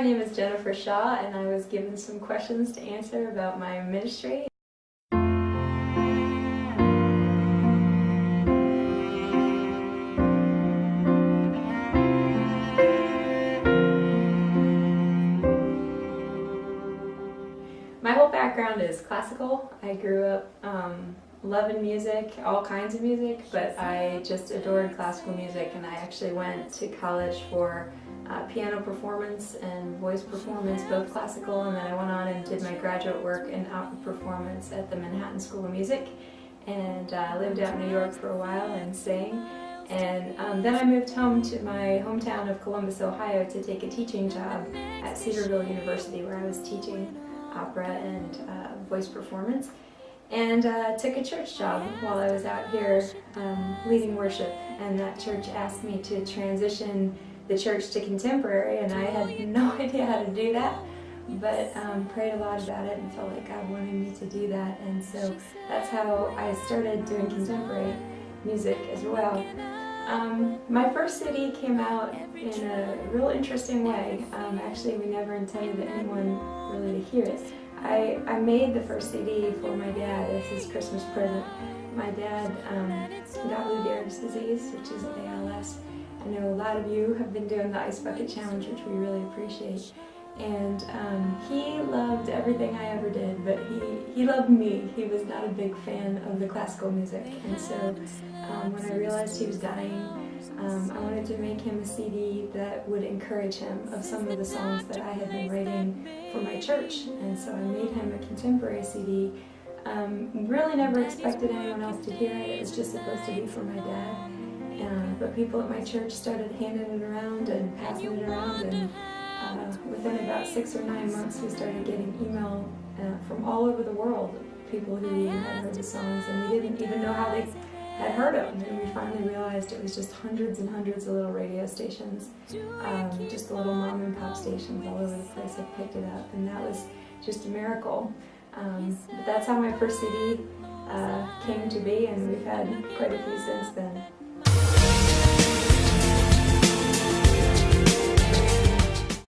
my name is Jennifer Shaw, and I was given some questions to answer about my ministry. My whole background is classical. I grew up loving music, all kinds of music, but I just adored classical music, and I actually went to college for piano performance and voice performance, both classical, and then I went on and did my graduate work in opera performance at the Manhattan School of Music, and lived out in New York for a while and sang. And then I moved home to my hometown of Columbus, Ohio to take a teaching job at Cedarville University, where I was teaching opera and voice performance, and took a church job while I was out here leading worship, and that church asked me to transition the church to contemporary, and I had no idea how to do that, but prayed a lot about it and felt like God wanted me to do that, and so that's how I started doing contemporary music as well. My first CD came out in a real interesting way. Actually, we never intended anyone really to hear it. I made the first CD for my dad as his Christmas present. My dad got Lou Gehrig's disease, which is ALS. I know a lot of you have been doing the Ice Bucket Challenge, which we really appreciate. And he loved everything I ever did, but he loved me. He was not a big fan of the classical music. And so when I realized he was dying, I wanted to make him a CD that would encourage him of some of the songs that I had been writing for my church. And so I made him a contemporary CD. Really never expected anyone else to hear it. It was just supposed to be for my dad. But people at my church started handing it around and passing it around, and within about 6 or 9 months we started getting email from all over the world, people who had heard the songs, and we didn't even know how they had heard them. And we finally realized it was just hundreds and hundreds of little radio stations, just little mom and pop stations all over the place that picked it up, and that was just a miracle. But that's how my first CD came to be, and we've had quite a few since then.